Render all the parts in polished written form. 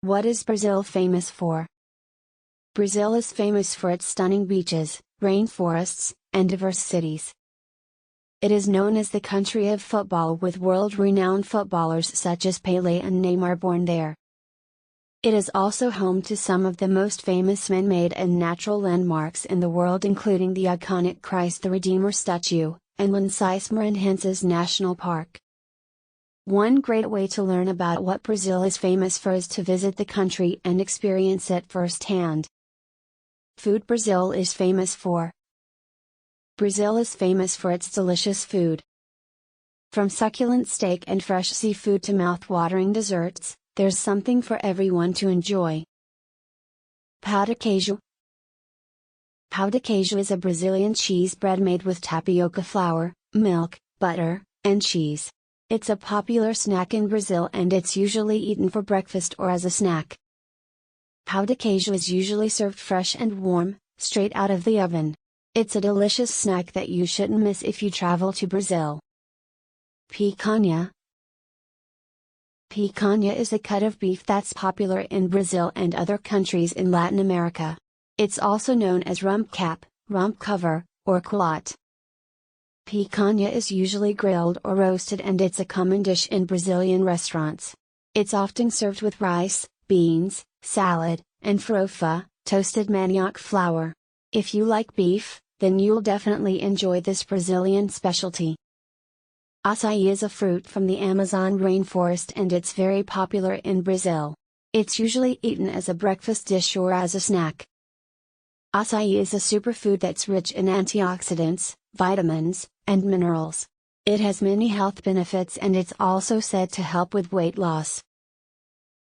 What is Brazil famous for? Brazil is famous for its stunning beaches, rainforests, and diverse cities. It is known as the country of football, with world-renowned footballers such as Pelé and Neymar born there. It is also home to some of the most famous man-made and natural landmarks in the world, including the iconic Christ the Redeemer statue, and Lençóis Maranhenses National Park. One great way to learn about what Brazil is famous for is to visit the country and experience it firsthand. Food Brazil is famous for. Brazil is famous for its delicious food. From succulent steak and fresh seafood to mouth-watering desserts, there's something for everyone to enjoy. Pão de queijo. Pão de queijo is a Brazilian cheese bread made with tapioca flour, milk, butter, and cheese. It's a popular snack in Brazil, and it's usually eaten for breakfast or as a snack. Pão de queijo is usually served fresh and warm, straight out of the oven. It's a delicious snack that you shouldn't miss if you travel to Brazil. Picanha. Picanha is a cut of beef that's popular in Brazil and other countries in Latin America. It's also known as rump cap, rump cover, or culotte. Picanha is usually grilled or roasted, and it's a common dish in Brazilian restaurants. It's often served with rice, beans, salad, and farofa, toasted manioc flour. If you like beef, then you'll definitely enjoy this Brazilian specialty. Açaí is a fruit from the Amazon rainforest, and it's very popular in Brazil. It's usually eaten as a breakfast dish or as a snack. Açaí is a superfood that's rich in antioxidants, vitamins, and minerals. It has many health benefits, and it's also said to help with weight loss.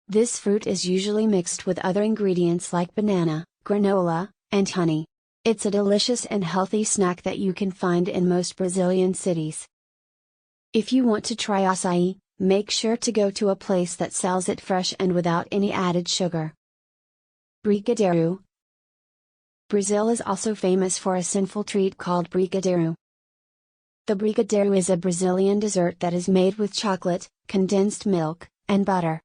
This fruit is usually mixed with other ingredients like banana, granola, and honey. It's a delicious and healthy snack that you can find in most Brazilian cities. If you want to try açaí, make sure to go to a place that sells it fresh and without any added sugar. Brigadeiro. Brazil is also famous for a sinful treat called brigadeiro. The brigadeiro is a Brazilian dessert that is made with chocolate, condensed milk, and butter.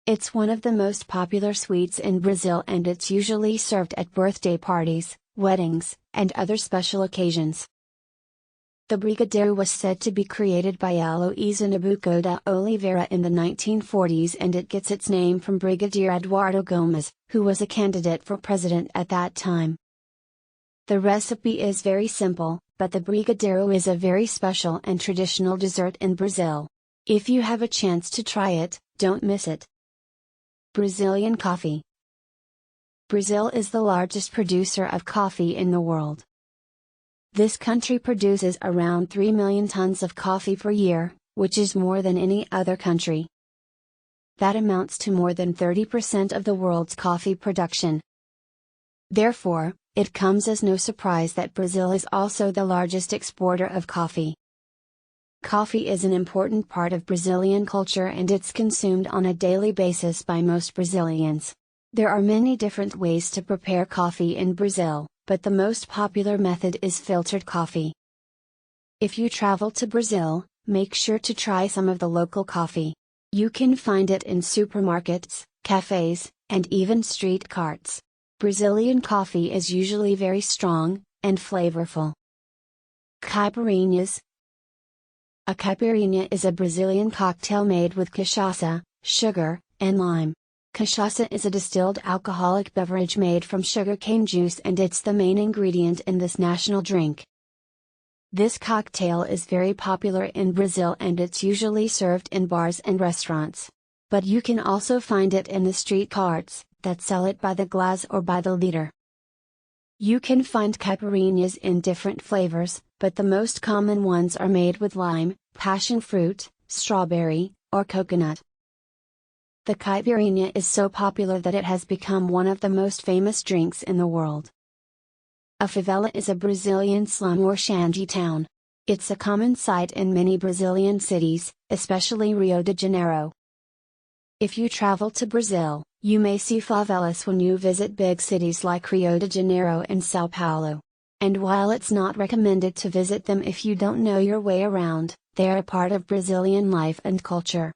It's one of the most popular sweets in Brazil, and it's usually served at birthday parties, weddings, and other special occasions. The brigadeiro was said to be created by Aloysio Nabuco da Oliveira in the 1940s, and it gets its name from Brigadier Eduardo Gomes, who was a candidate for president at that time. The recipe is very simple, but the brigadeiro is a very special and traditional dessert in Brazil. If you have a chance to try it, don't miss it. Brazilian coffee. Brazil is the largest producer of coffee in the world. This country produces around 3 million tons of coffee per year, which is more than any other country. That amounts to more than 30% of the world's coffee production. Therefore, it comes as no surprise that Brazil is also the largest exporter of coffee. Coffee is an important part of Brazilian culture, and it's consumed on a daily basis by most Brazilians. There are many different ways to prepare coffee in Brazil, but the most popular method is filtered coffee. If you travel to Brazil, make sure to try some of the local coffee. You can find it in supermarkets, cafes, and even street carts. Brazilian coffee is usually very strong and flavorful. Caipirinhas. A caipirinha is a Brazilian cocktail made with cachaça, sugar, and lime. Cachaça is a distilled alcoholic beverage made from sugarcane juice, and it's the main ingredient in this national drink. This cocktail is very popular in Brazil, and it's usually served in bars and restaurants. But you can also find it in the street carts that sell it by the glass or by the liter. You can find caipirinhas in different flavors, but the most common ones are made with lime, passion fruit, strawberry, or coconut. The caipirinha is so popular that it has become one of the most famous drinks in the world. A favela is a Brazilian slum or shanty town. It's a common sight in many Brazilian cities, especially Rio de Janeiro. If you travel to Brazil, you may see favelas when you visit big cities like Rio de Janeiro and São Paulo. And while it's not recommended to visit them if you don't know your way around, they are a part of Brazilian life and culture.